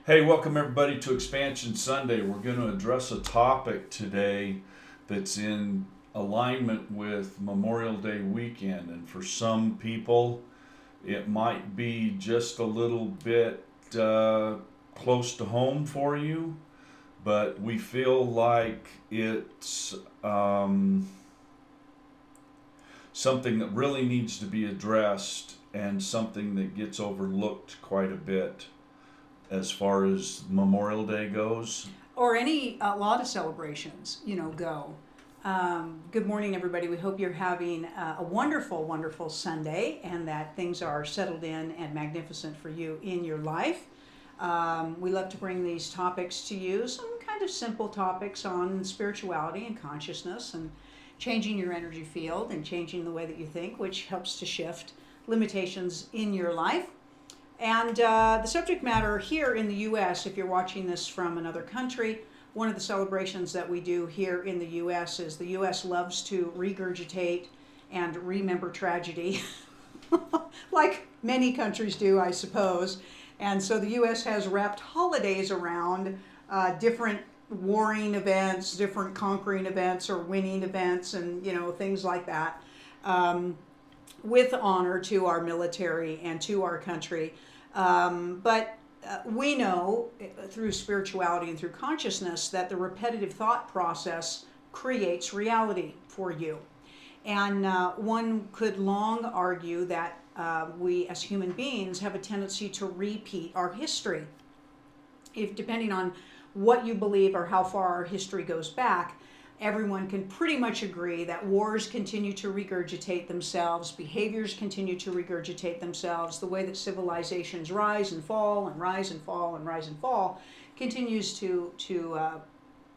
Hey, welcome everybody to Expansion Sunday. We're going to address a topic today that's in alignment with Memorial Day weekend. And for some people, it might be just a little bit close to home for you, but we feel like it's something that really needs to be addressed and something that gets overlooked quite a bit as far as Memorial Day goes. Or a lot of celebrations, go. Good morning, everybody. We hope you're having a wonderful, wonderful Sunday and that things are settled in and magnificent for you in your life. We love to bring these topics to you, some kind of simple topics on spirituality and consciousness and changing your energy field and changing the way that you think, which helps to shift limitations in your life. And the subject matter here in the U.S., if you're watching this from another country, one of the celebrations that we do here in the U.S. is the U.S. loves to regurgitate and remember tragedy, like many countries do, I suppose. And so the U.S. has wrapped holidays around different warring events, different conquering events or winning events, and things like that, with honor to our military and to our country. But we know through spirituality and through consciousness that the repetitive thought process creates reality for you. And one could long argue that we as human beings have a tendency to repeat our history. If depending on what you believe or how far our history goes back, everyone can pretty much agree that wars continue to regurgitate themselves, behaviors continue to regurgitate themselves, the way that civilizations rise and fall and rise and fall and rise and fall continues to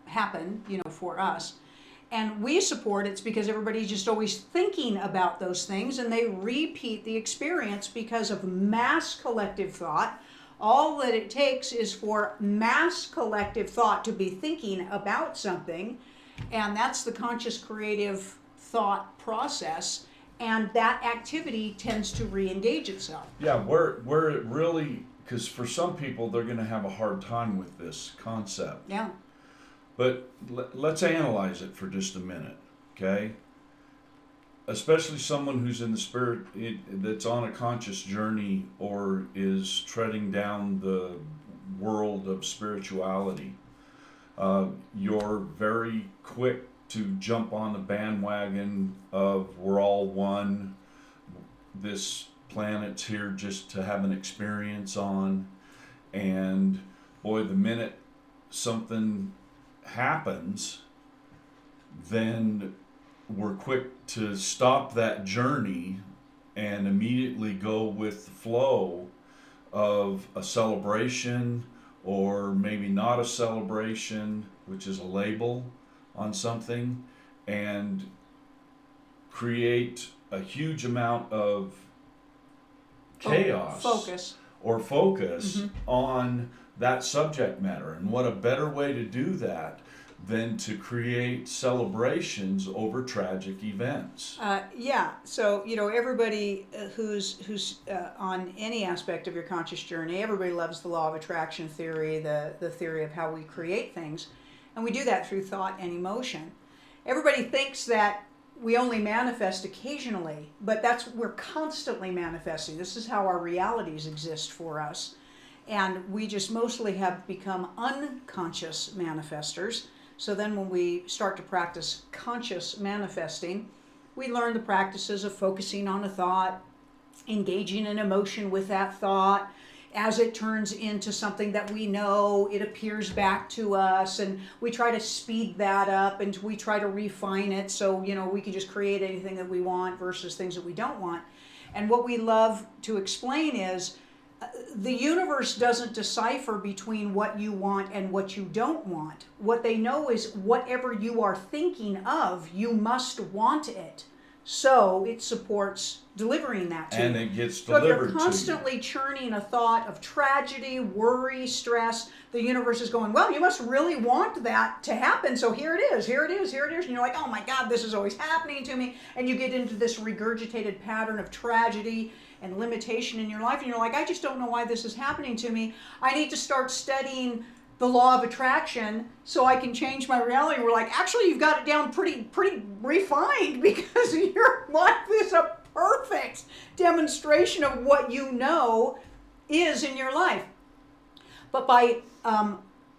happen, for us. And we support it's because everybody's just always thinking about those things and they repeat the experience because of mass collective thought. All that it takes is for mass collective thought to be thinking about something. And that's the conscious creative thought process, and that activity tends to re-engage itself. Yeah, where it really, because for some people they're going to have a hard time with this concept. Yeah. But let's analyze it for just a minute, okay? Especially someone who's in the spirit, that's on a conscious journey or is treading down the world of spirituality. You're very quick to jump on the bandwagon of we're all one, this planet's here just to have an experience on, and boy, the minute something happens, then we're quick to stop that journey and immediately go with the flow of a celebration, or maybe not a celebration, which is a label on something, and create a huge amount of chaos focus on that subject matter. And what a better way to do that than to create celebrations over tragic events. So everybody who's on any aspect of your conscious journey, everybody loves the law of attraction theory, the theory of how we create things, and we do that through thought and emotion. Everybody thinks that we only manifest occasionally, but we're constantly manifesting. This is how our realities exist for us, and we just mostly have become unconscious manifestors. So then when we start to practice conscious manifesting, we learn the practices of focusing on a thought, engaging in emotion with that thought. As it turns into something that we know, it appears back to us, and we try to speed that up and we try to refine it so, we can just create anything that we want versus things that we don't want. And what we love to explain is the universe doesn't decipher between what you want and what you don't want. What they know is whatever you are thinking of, you must want it. So it supports delivering that to you. And it gets delivered to you. So if you're constantly churning a thought of tragedy, worry, stress, the universe is going, well, you must really want that to happen. So here it is, here it is, here it is. And you're like, oh my God, this is always happening to me. And you get into this regurgitated pattern of tragedy and limitation in your life, and you're like, I just don't know why this is happening to me. I need to start studying the law of attraction so I can change my reality. We're like, actually, you've got it down pretty refined, because your life is a perfect demonstration of what you know is in your life. But by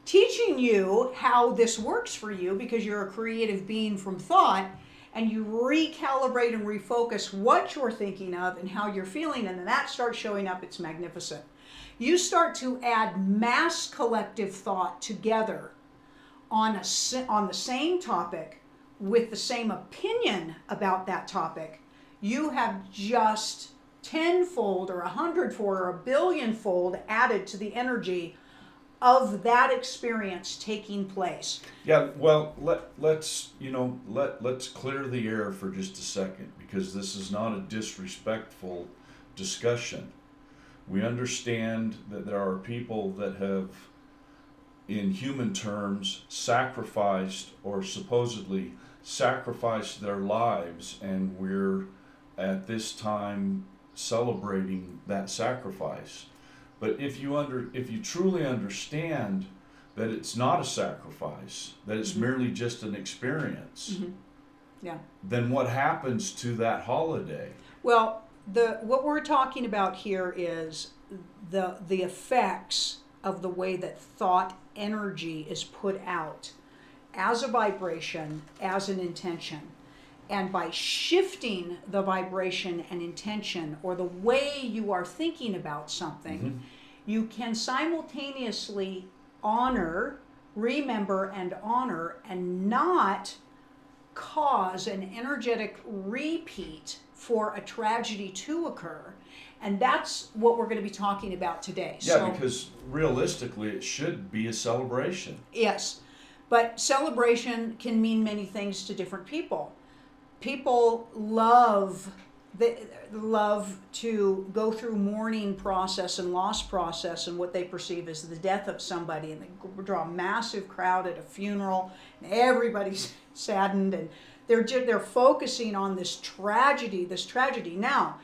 teaching you how this works for you, because you're a creative being from thought, and you recalibrate and refocus what you're thinking of and how you're feeling, and then that starts showing up, it's magnificent. You start to add mass collective thought together on the same topic with the same opinion about that topic. You have just tenfold or 100-fold or 1,000,000,000-fold added to the energy of that experience taking place. Yeah, well, let's clear the air for just a second, because this is not a disrespectful discussion. We understand that there are people that have, in human terms, sacrificed or supposedly sacrificed their lives, and we're at this time celebrating that sacrifice. But if you truly understand that it's not a sacrifice, that it's merely just an experience, Yeah. then what happens to that holiday? Well, what we're talking about here is the effects of the way that thought energy is put out as a vibration, as an intention. And by shifting the vibration and intention, or the way you are thinking about something, you can simultaneously remember and honor, and not cause an energetic repeat for a tragedy to occur. And that's what we're going to be talking about today. Yeah, because realistically it should be a celebration. Yes, but celebration can mean many things to different people. People love to go through mourning process and loss process, and what they perceive as the death of somebody, and they draw a massive crowd at a funeral, and everybody's saddened, and they're focusing on this tragedy. Now,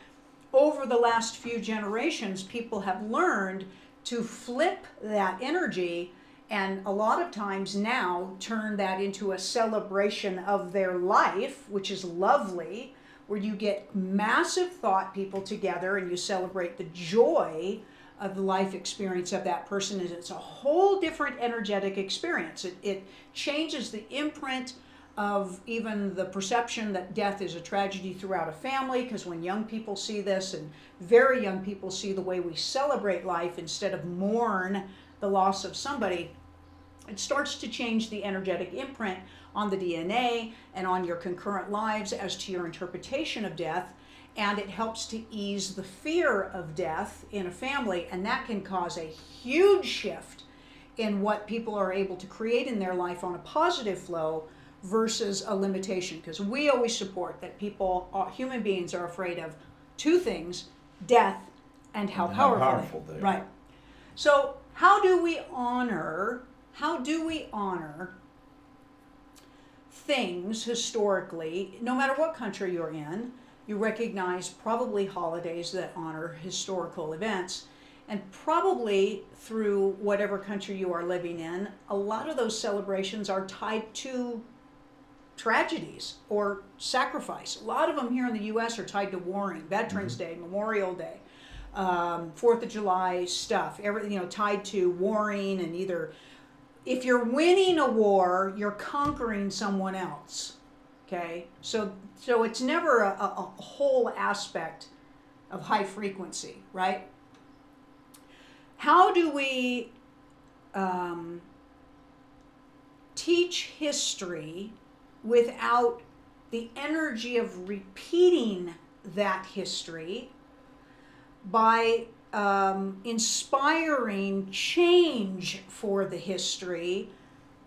over the last few generations, people have learned to flip that energy, and a lot of times now turn that into a celebration of their life, which is lovely, where you get massive thought people together and you celebrate the joy of the life experience of that person. And it's a whole different energetic experience. It changes the imprint of even the perception that death is a tragedy throughout a family, because when young people see this, and very young people see the way we celebrate life instead of mourn the loss of somebody, it starts to change the energetic imprint on the DNA and on your concurrent lives as to your interpretation of death, and it helps to ease the fear of death in a family, and that can cause a huge shift in what people are able to create in their life on a positive flow versus a limitation. Because we always support that human beings are afraid of two things: death and how powerful they are. Right. So how do we honor things historically? No matter what country you're in, you recognize probably holidays that honor historical events, and probably through whatever country you are living in, a lot of those celebrations are tied to tragedies or sacrifice. A lot of them here in the U.S. are tied to warring, Veterans Day, Memorial Day, 4th of July stuff, everything, tied to warring, and either, if you're winning a war, you're conquering someone else. Okay, so it's never a whole aspect of high frequency, right? How do we teach history without the energy of repeating that history, by inspiring change for the history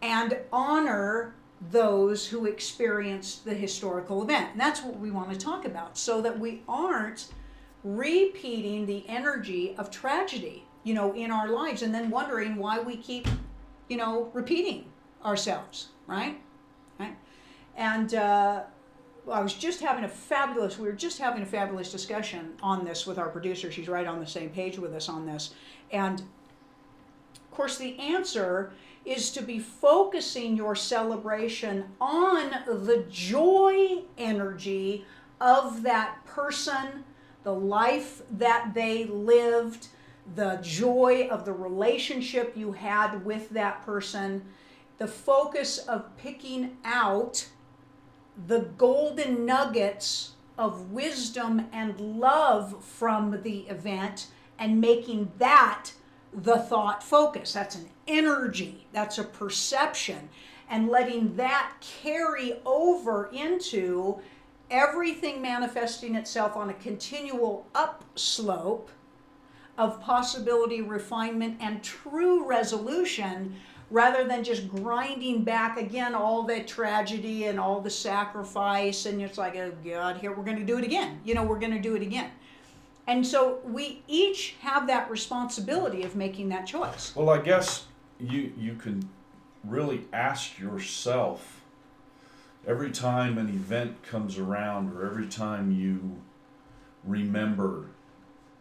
and honor those who experienced the historical event? And that's what we want to talk about, so that we aren't repeating the energy of tragedy, in our lives, and then wondering why we keep, repeating ourselves, right? And we were just having a fabulous discussion on this with our producer. She's right on the same page with us on this. And of course, the answer is to be focusing your celebration on the joy energy of that person, the life that they lived, the joy of the relationship you had with that person, the focus of picking out the golden nuggets of wisdom and love from the event and making that the thought focus. That's an energy, that's a perception, and letting that carry over into everything manifesting itself on a continual upslope of possibility, refinement, and true resolution, rather than just grinding back again all the tragedy and all the sacrifice, and it's like, oh God, here we're going to do it again. We're going to do it again. And so we each have that responsibility of making that choice. Well, I guess you can really ask yourself every time an event comes around, or every time you remember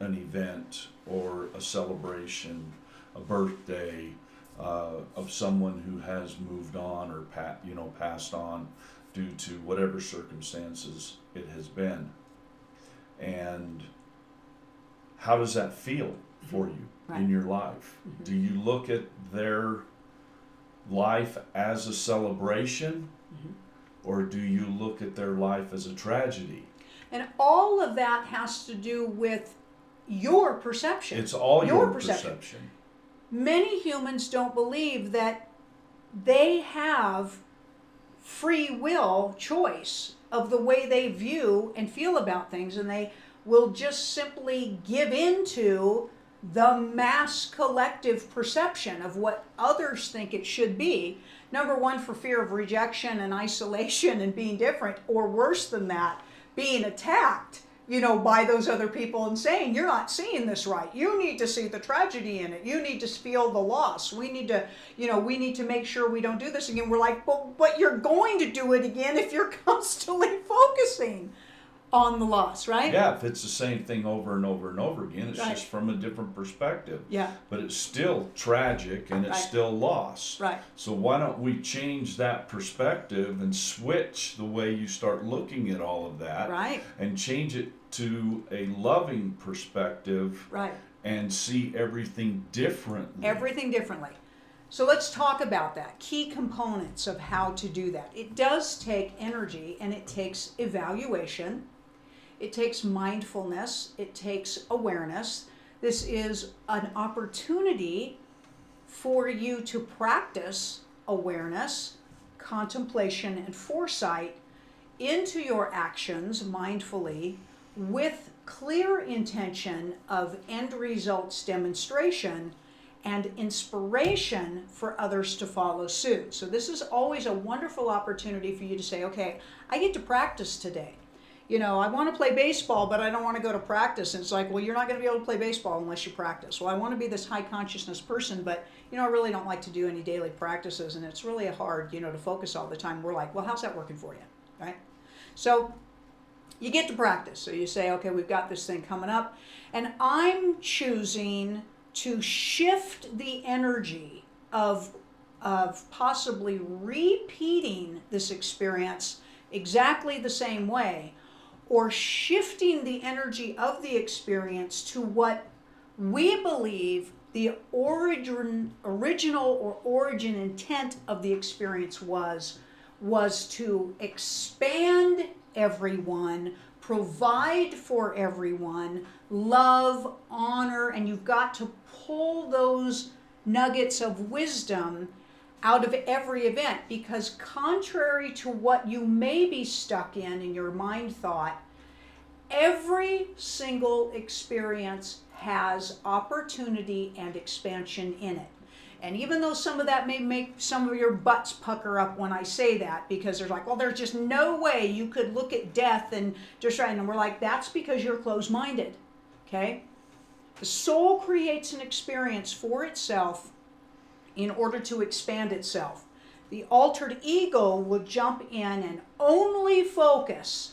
an event or a celebration, a birthday of someone who has moved on or passed on due to whatever circumstances it has been. And how does that feel for you in your life? Mm-hmm. Do you look at their life as a celebration, or do you look at their life as a tragedy? And all of that has to do with your perception. It's all your perception. Many humans don't believe that they have free will choice of the way they view and feel about things, and they will just simply give into the mass collective perception of what others think it should be. Number one, for fear of rejection and isolation and being different, or worse than that, being attacked, by those other people and saying, you're not seeing this right. You need to see the tragedy in it. You need to feel the loss. We need to make sure we don't do this again. We're like, but you're going to do it again if you're constantly focusing on the loss, right? Yeah, if it's the same thing over and over and over again, it's right. just from a different perspective. Yeah. But it's still tragic and it's still loss. Right. So why don't we change that perspective and switch the way you start looking at all of that, right, and change it to a loving perspective, right, and see everything differently. Everything differently. So let's talk about that. Key components of how to do that. It does take energy, and it takes evaluation. It takes mindfulness. It takes awareness. This is an opportunity for you to practice awareness, contemplation, and foresight into your actions mindfully, with clear intention of end results demonstration and inspiration for others to follow suit. So this is always a wonderful opportunity for you to say, okay, I get to practice today. I want to play baseball, but I don't want to go to practice. And it's like, well, you're not going to be able to play baseball unless you practice. Well, I want to be this high consciousness person, but, I really don't like to do any daily practices, and it's really hard, to focus all the time. We're like, well, how's that working for you, right? So you get to practice. So you say, okay, we've got this thing coming up, and I'm choosing to shift the energy of possibly repeating this experience exactly the same way, or shifting the energy of the experience to what we believe the original or origin intent of the experience was to expand everyone, provide for everyone, love, honor, and you've got to pull those nuggets of wisdom out of every event, because contrary to what you may be stuck in your mind thought, every single experience has opportunity and expansion in it. And even though some of that may make some of your butts pucker up when I say that, because there's like, well, there's just no way you could look at death and just try, and we're like, that's because you're closed-minded, okay? The soul creates an experience for itself in order to expand itself. The altered ego will jump in and only focus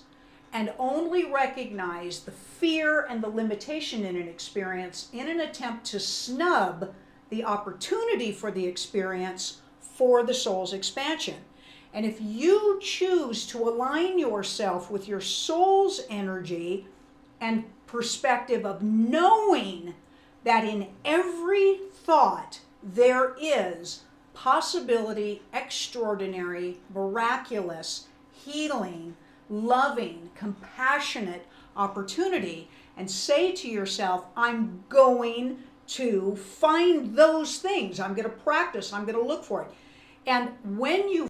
and only recognize the fear and the limitation in an experience in an attempt to snub the opportunity for the experience for the soul's expansion. And if you choose to align yourself with your soul's energy and perspective of knowing that in every thought there is possibility, extraordinary, miraculous, healing, loving, compassionate opportunity, and say to yourself, I'm going to find those things. I'm going to practice. I'm going to look for it. And when you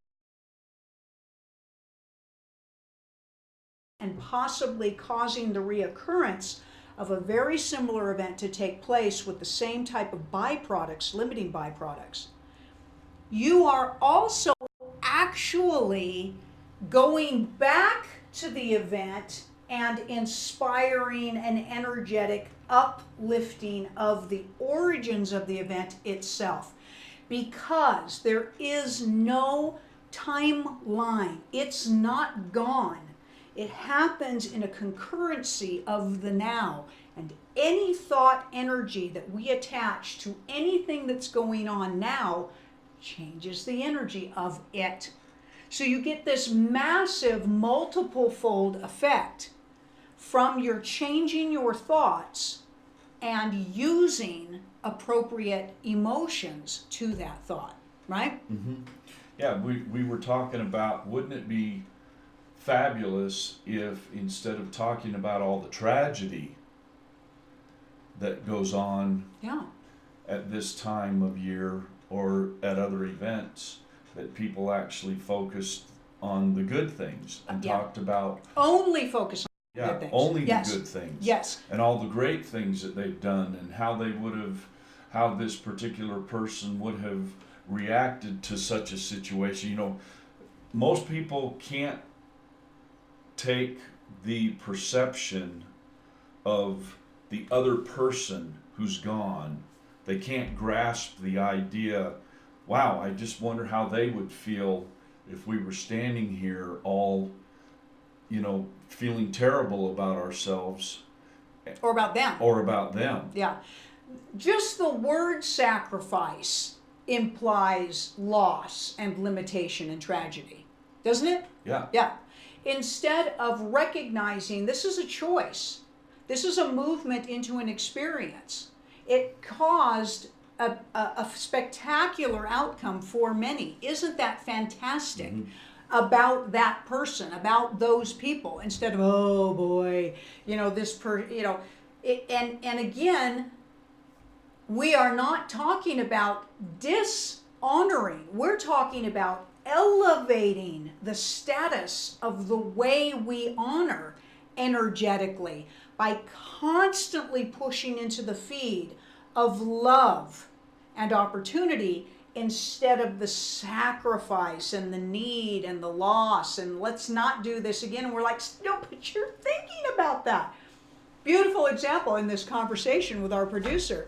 and possibly causing the reoccurrence of a very similar event to take place with the same type of byproducts, limiting byproducts, you are also actually going back to the event and inspiring an energetic uplifting of the origins of the event itself, because there is no timeline. It's not gone. It happens in a concurrency of the now. And any thought energy that we attach to anything that's going on now changes the energy of it. So you get this massive multiple-fold effect from your changing your thoughts and using appropriate emotions to that thought, right? Mm-hmm. Yeah, we were talking about, wouldn't it be fabulous if instead of talking about all the tragedy that goes on at this time of year or at other events, that people actually focused on the good things and talked about only focus on the good things. Only the good things. Yes. And all the great things that they've done and how this particular person would have reacted to such a situation. You know, most people can't take the perception of the other person who's gone. They can't grasp the idea, wow, I just wonder how they would feel if we were standing here all, feeling terrible about ourselves. Or about them. Yeah. Just the word sacrifice implies loss and limitation and tragedy, doesn't it? Yeah. Yeah. Instead of recognizing this is a choice, this is a movement into an experience, it caused a spectacular outcome for many. Isn't that fantastic? Mm-hmm. About that person, about those people, instead of, oh boy, and again, we are not talking about dishonoring. We're talking about elevating the status of the way we honor energetically by constantly pushing into the feed of love and opportunity instead of the sacrifice and the need and the loss and let's not do this again. And we're like, no, but you're thinking about that. Beautiful example in this conversation with our producer.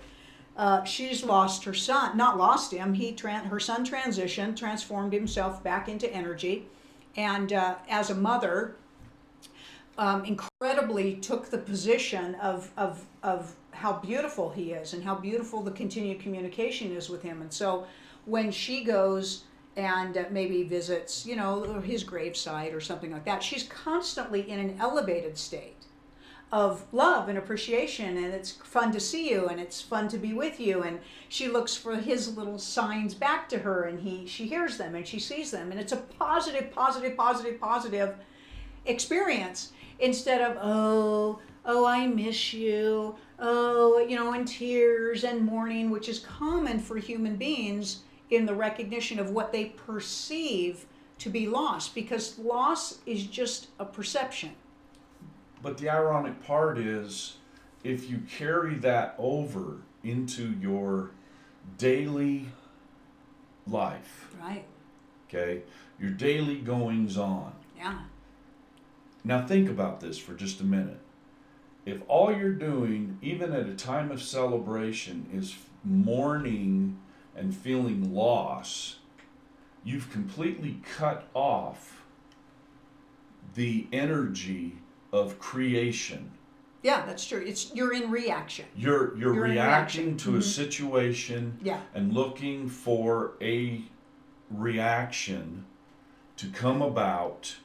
She's lost her son, not lost him. Her son transitioned, transformed himself back into energy, and as a mother, incredibly took the position of how beautiful he is and how beautiful the continued communication is with him. And so when she goes and maybe visits, his gravesite or something like that, she's constantly in an elevated state of love and appreciation, and it's fun to see you and it's fun to be with you, and she looks for his little signs back to her, and she hears them and she sees them, and it's a positive experience instead of oh I miss you, and tears and mourning, which is common for human beings in the recognition of what they perceive to be loss, because loss is just a perception. But the ironic part is, if you carry that over into your daily life, right? Okay, your daily goings on. Yeah. Now think about this for just a minute. If all you're doing, even at a time of celebration, is mourning and feeling loss, you've completely cut off the energy of creation. Yeah, that's true. You're in reaction. You're reacting to Mhm. a situation Yeah. and looking for a reaction to come about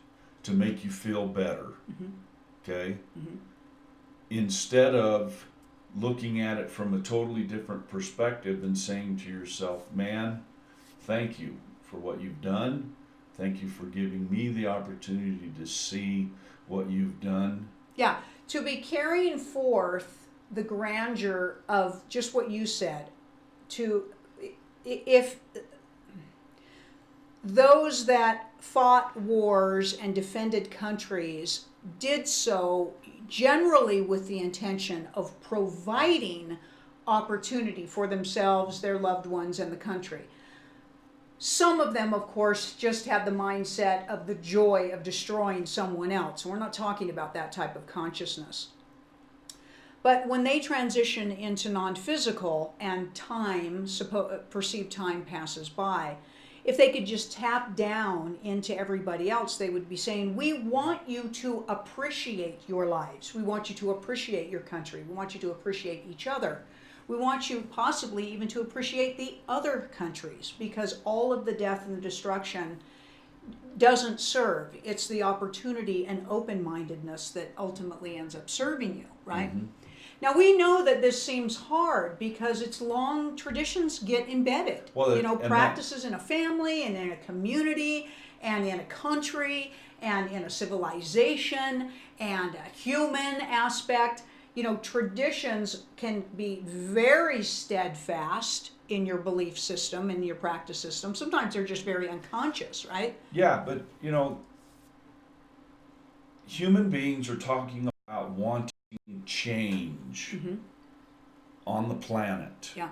to make you feel better. Mhm. Okay? Mhm. Instead of looking at it from a totally different perspective and saying to yourself, man, thank you for what you've done. Thank you for giving me the opportunity to see what you've done. Yeah, to be carrying forth the grandeur of just what you said, if those that fought wars and defended countries did so generally with the intention of providing opportunity for themselves, their loved ones, and the country. Some of them, of course, just have the mindset of the joy of destroying someone else. We're not talking about that type of consciousness. But when they transition into non-physical and perceived time passes by, if they could just tap down into everybody else, they would be saying, we want you to appreciate your lives. We want you to appreciate your country. We want you to appreciate each other. We want you possibly even to appreciate the other countries, because all of the death and the destruction doesn't serve. It's the opportunity and open-mindedness that ultimately ends up serving you, right? Mm-hmm. Now, we know that this seems hard because it's long traditions get embedded. Well, practices in a family and in a community and in a country and in a civilization and a human aspect. Traditions can be very steadfast in your belief system, in your practice system. Sometimes they're just very unconscious, right? Yeah, but human beings are talking about wanting change on the planet. Yeah.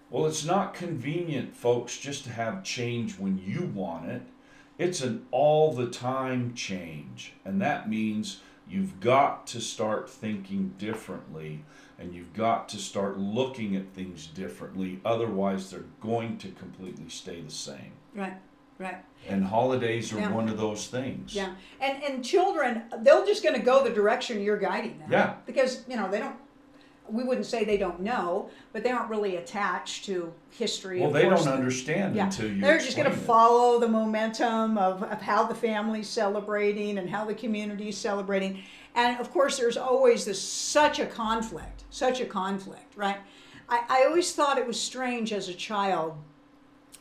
Well, it's not convenient, folks, just to have change when you want it. It's an all the time change. And that means you've got to start thinking differently, and you've got to start looking at things differently. Otherwise, they're going to completely stay the same. Right. Right. And holidays are one of those things. Yeah. And children, they're just going to go the direction you're guiding them. Yeah. Because, we wouldn't say they don't know, but they aren't really attached to history. Well, they don't understand until you They're just going to explain it. follow the momentum of how the family's celebrating and how the community's celebrating. And of course, there's always such a conflict, right? I always thought it was strange as a child,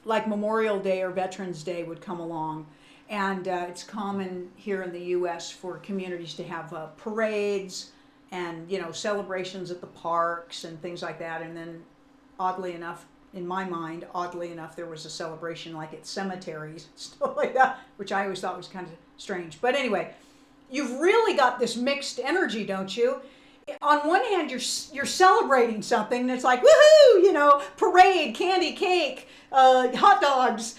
like Memorial Day or Veterans Day would come along. And it's common here in the U.S. for communities to have parades and, celebrations at the parks and things like that. And then, oddly enough, there was a celebration like at cemeteries, stuff like that, which I always thought was kind of strange. But anyway, you've really got this mixed energy, don't you? On one hand, you're celebrating something, and it's like, woohoo, parade, candy, cake, hot dogs,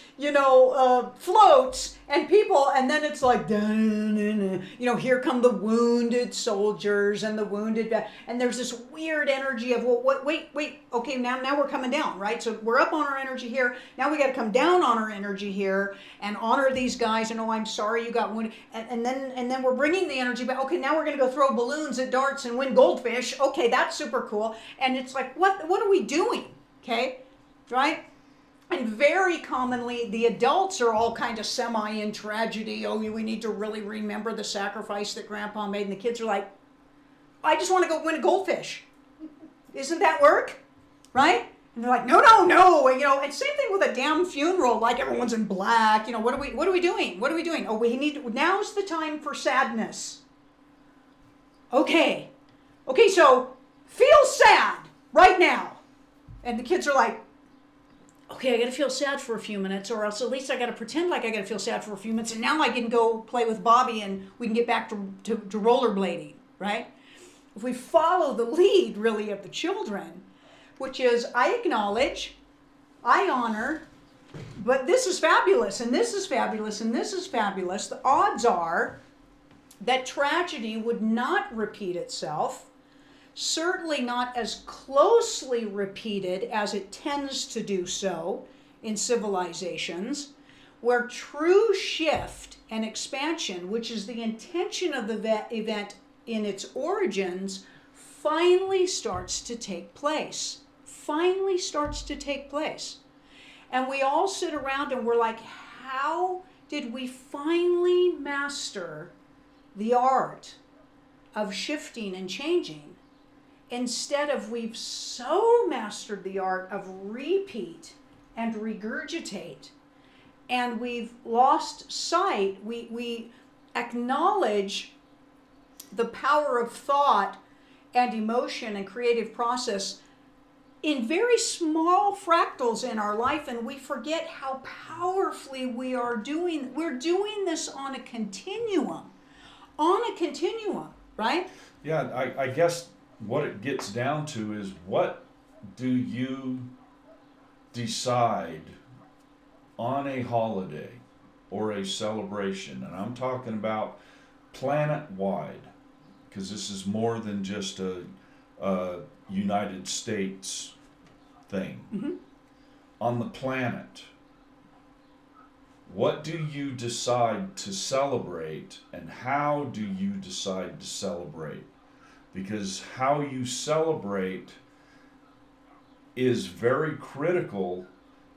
floats, and people, and then it's like, here come the wounded soldiers and the wounded, and there's this weird energy of, wait, okay, now we're coming down, right? So we're up on our energy here, now we got to come down on our energy here and honor these guys, and I'm sorry you got wounded, and then we're bringing the energy back. Okay, now we're going to go throw balloons at darts and win goldfish. Okay, that's super cool. And it's like, what are we doing? Okay, right? And very commonly, the adults are all kind of semi in tragedy. Oh, we need to really remember the sacrifice that Grandpa made. And the kids are like, I just want to go win a goldfish. Isn't that work? Right? And they're like, no. And same thing with a damn funeral, like everyone's in black. What are we doing? What are we doing? Oh, now's the time for sadness. Okay, so feel sad right now. And the kids are like, okay, I got to feel sad for a few minutes, or else at least I got to pretend like I got to feel sad for a few minutes, and now I can go play with Bobby and we can get back to rollerblading, right? If we follow the lead, really, of the children, which is, I acknowledge, I honor, but this is fabulous, and this is fabulous, and this is fabulous, the odds are that tragedy would not repeat itself, certainly not as closely repeated as it tends to do so in civilizations, where true shift and expansion, which is the intention of the event in its origins, finally starts to take place. Finally starts to take place. And we all sit around and we're like, how did we finally master the art of shifting and changing? Instead of we've so mastered the art of repeat and regurgitate, and we've lost sight, we acknowledge the power of thought and emotion and creative process in very small fractals in our life, and we forget how powerfully we're doing this on a continuum, right? Yeah, I guess what it gets down to is, what do you decide on a holiday or a celebration? And I'm talking about planet-wide, because this is more than just a United States thing. Mm-hmm. On the planet, what do you decide to celebrate, and how do you decide to celebrate? Because how you celebrate is very critical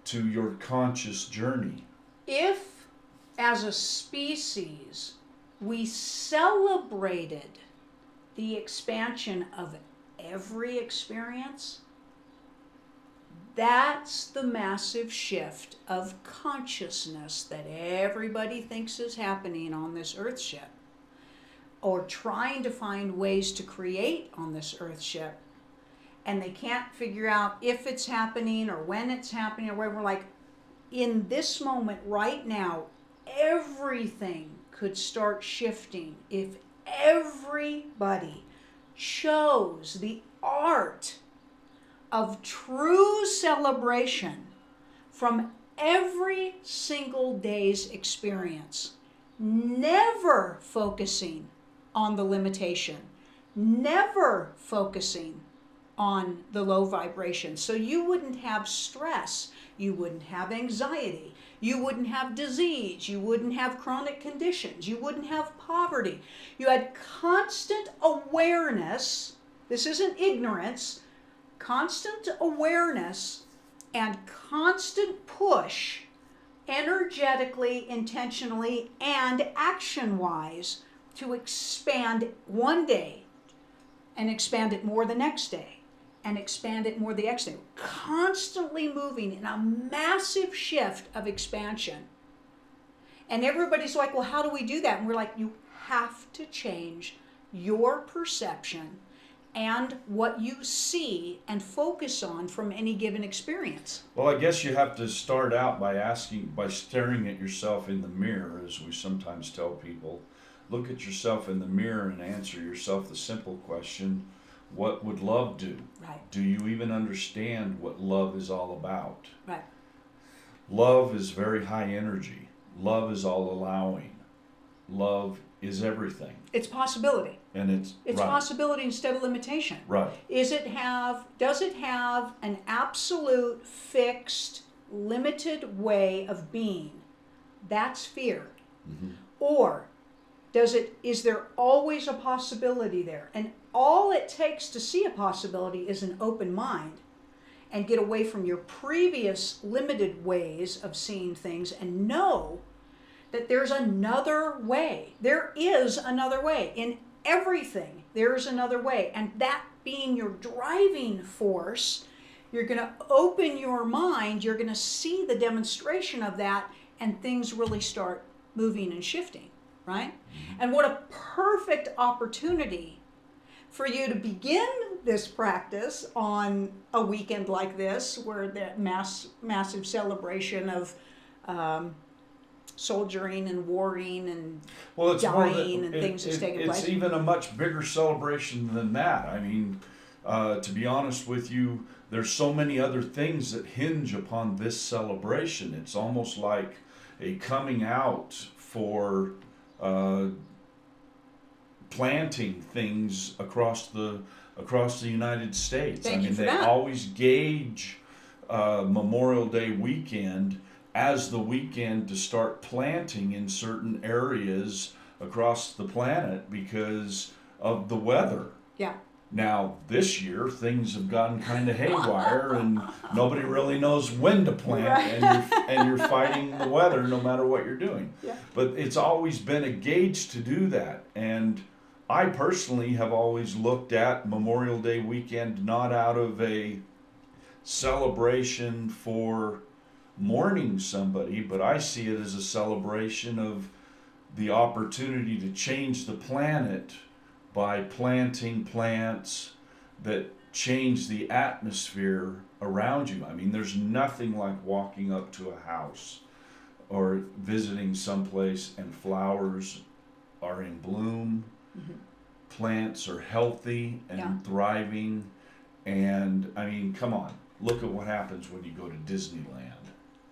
to your conscious journey. If, as a species, we celebrated the expansion of every experience, that's the massive shift of consciousness that everybody thinks is happening on this earth ship, or trying to find ways to create on this earth ship. And they can't figure out if it's happening or when it's happening or where. We're like, in this moment right now, everything could start shifting if everybody chose the art of true celebration from every single day's experience, never focusing on the limitation, never focusing on the low vibration. So you wouldn't have stress, you wouldn't have anxiety, you wouldn't have disease, you wouldn't have chronic conditions, you wouldn't have poverty. You had constant awareness. This isn't ignorance. Constant awareness and constant push, energetically, intentionally, and action-wise, to expand one day and expand it more the next day and expand it more the next day. Constantly moving in a massive shift of expansion. And everybody's like, well, how do we do that? And we're like, you have to change your perception and what you see and focus on from any given experience. Well, I guess you have to start out by staring at yourself in the mirror, as we sometimes tell people. Look at yourself in the mirror and answer yourself the simple question, what would love do? Right. Do you even understand what love is all about? Right. Love is very high energy. Love is all allowing. Love is everything. It's possibility. And it's right. Possibility instead of limitation. Right. Does it have an absolute, fixed, limited way of being? That's fear. Mm-hmm. Or is there always a possibility there? And all it takes to see a possibility is an open mind, and get away from your previous limited ways of seeing things and know that there's another way. There is another way. In everything, there is another way. And that being your driving force, you're going to open your mind, you're going to see the demonstration of that, and things really start moving and shifting, right? And what a perfect opportunity for you to begin this practice on a weekend like this, where the massive celebration of soldiering and warring and dying and things that's taking place. It's even a much bigger celebration than that. I mean, to be honest with you, there's so many other things that hinge upon this celebration. It's almost like a coming out for planting things across the United States. Thank you for they that. always gauge Memorial Day weekend as the weekend to start planting in certain areas across the planet because of the weather. Yeah. Now, this year, things have gotten kind of haywire and nobody really knows when to plant, Right. and you're fighting the weather no matter what you're doing. Yeah. But it's always been a gauge to do that. And I personally have always looked at Memorial Day weekend not out of a celebration for mourning somebody, but I see it as a celebration of the opportunity to change the planet by planting plants that change the atmosphere around you. I mean, there's nothing like walking up to a house or visiting someplace and flowers are in bloom, plants are healthy and thriving, and I mean, come on, look at what happens when you go to Disneyland.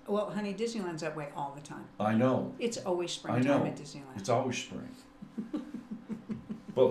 Well, honey, Disneyland's that way all the time. I know. It's always I springtime know. at Disneyland. It's always spring. But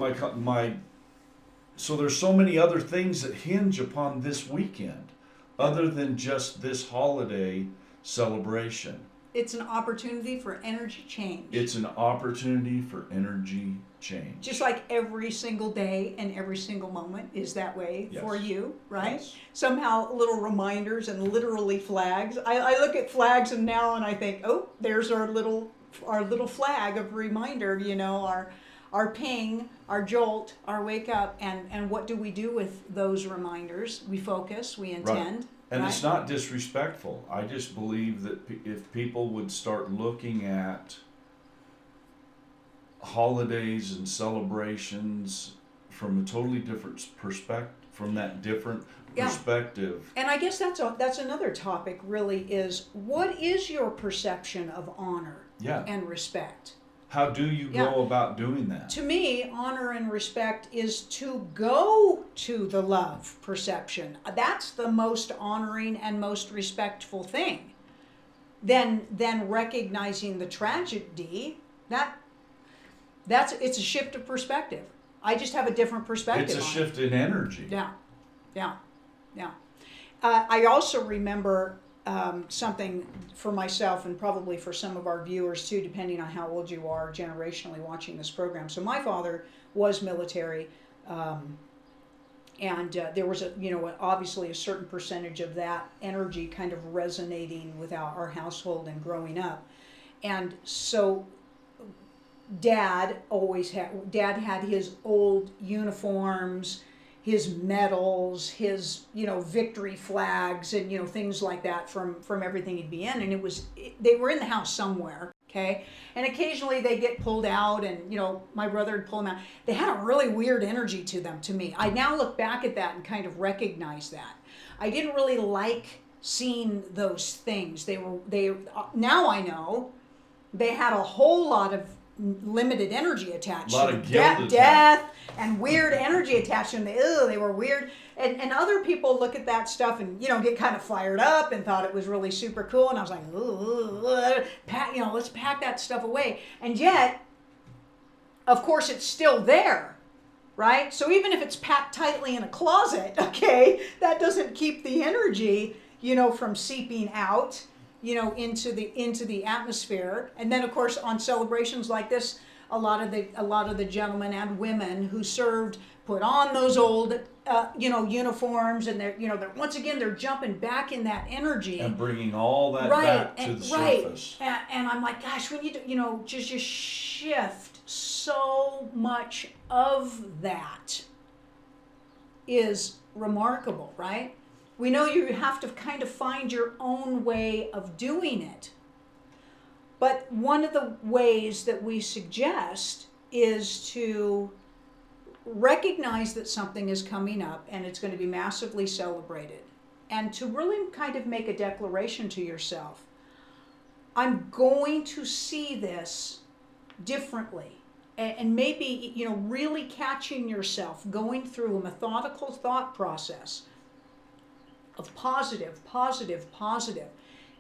so there's so many other things that hinge upon this weekend, other than just this holiday celebration. It's an opportunity for energy change. It's an opportunity for energy change. Just like every single day and every single moment is that way for you, right? Yes. Somehow little reminders and literally flags. I look at flags and now and I think, oh, there's our little flag of reminder, you know, our ping, our jolt, our wake up, and what do we do with those reminders? We focus, we intend. Right. And it's not disrespectful. I just believe that if people would start looking at holidays and celebrations from a totally different perspective, perspective. And I guess that's another topic really is, what is your perception of honor and respect? How do you go about doing that? To me, honor and respect is to go to the love perception. That's the most honoring and most respectful thing. Then recognizing the tragedy, it's a shift of perspective. I just have a different perspective. It's a shift in energy. Yeah. I also remember something for myself and probably for some of our viewers too, depending on how old you are generationally watching this program. So my father was military, and there was obviously a certain percentage of that energy kind of resonating with our household and growing up. And so Dad had his old uniforms, his medals, his victory flags, and things like that from everything he'd be in, and they were in the house somewhere, okay? And occasionally they get pulled out, and my brother would pull them out. They had a really weird energy to them. To me, I now look back at that and kind of recognize that I didn't really like seeing those things. Now I know they had a whole lot of limited energy attached. A lot of guilt, death, and weird energy attached, and they were weird. And other people look at that stuff and get kind of fired up and thought it was really super cool. And I was like, let's pack that stuff away. And yet, of course, it's still there, right? So even if it's packed tightly in a closet, okay, that doesn't keep the energy, from seeping out, into the atmosphere. And then of course on celebrations like this, a lot of the gentlemen and women who served put on those old uniforms, and they're once again they're jumping back in that energy and bringing all that back to the surface. And I'm like, gosh, when you just shift so much of that is remarkable, right? We know you have to kind of find your own way of doing it. But one of the ways that we suggest is to recognize that something is coming up and it's going to be massively celebrated. And to really kind of make a declaration to yourself, I'm going to see this differently. And maybe, really catching yourself going through a methodical thought process of positive,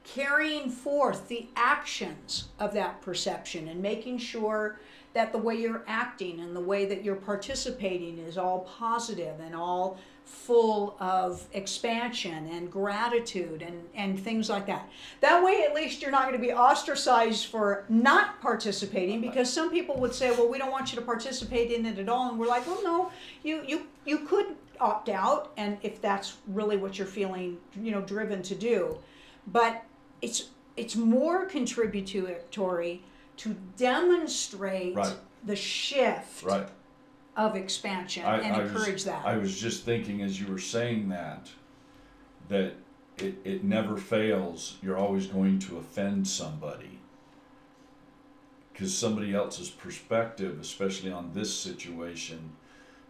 carrying forth the actions of that perception and making sure that the way you're acting and the way that you're participating is all positive and all full of expansion and gratitude and things like that. That way, at least you're not going to be ostracized for not participating, because some people would say, well, we don't want you to participate in it at all. And we're like, well, no, you could opt out, and if that's really what you're feeling, driven to do. But it's more contributory to demonstrate Right. the shift Right. of expansion and encourage that. I was just thinking as you were saying that it never fails. You're always going to offend somebody, because somebody else's perspective, especially on this situation,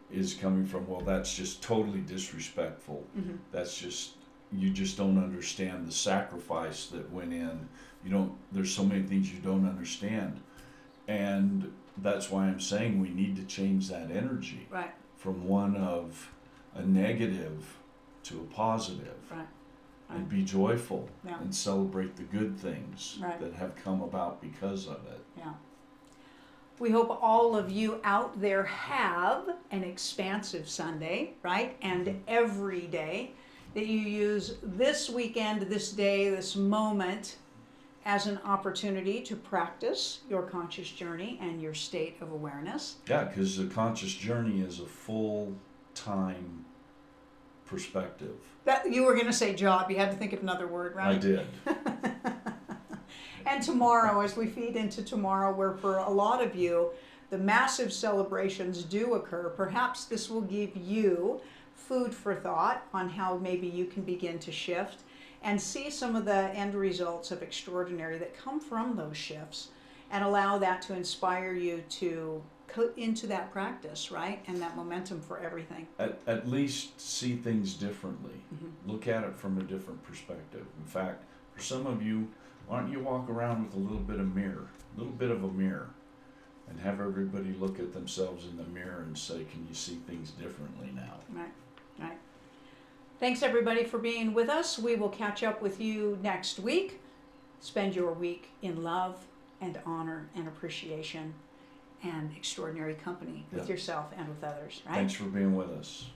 is coming from, well, that's just totally disrespectful. Mm-hmm. That's just, you just don't understand the sacrifice that went in. There's so many things you don't understand. And that's why I'm saying we need to change that energy. Right. From one of a negative to a positive. Right. And be joyful. Yeah. And celebrate the good things Right. that have come about because of it. Yeah. We hope all of you out there have an expansive Sunday, right? And every day that you use this weekend, this day, this moment as an opportunity to practice your conscious journey and your state of awareness. Yeah, because the conscious journey is a full-time perspective. That you were going to say job. You had to think of another word, right? I did. And tomorrow, as we feed into tomorrow, where for a lot of you, the massive celebrations do occur, perhaps this will give you food for thought on how maybe you can begin to shift and see some of the end results of extraordinary that come from those shifts, and allow that to inspire you to put into that practice, right? And that momentum for everything. At least see things differently. Mm-hmm. Look at it from a different perspective. In fact, for some of you, why don't you walk around with a little bit of a mirror, and have everybody look at themselves in the mirror and say, can you see things differently now? Right, right. Thanks everybody for being with us. We will catch up with you next week. Spend your week in love and honor and appreciation and extraordinary company with yourself and with others, right? Thanks for being with us.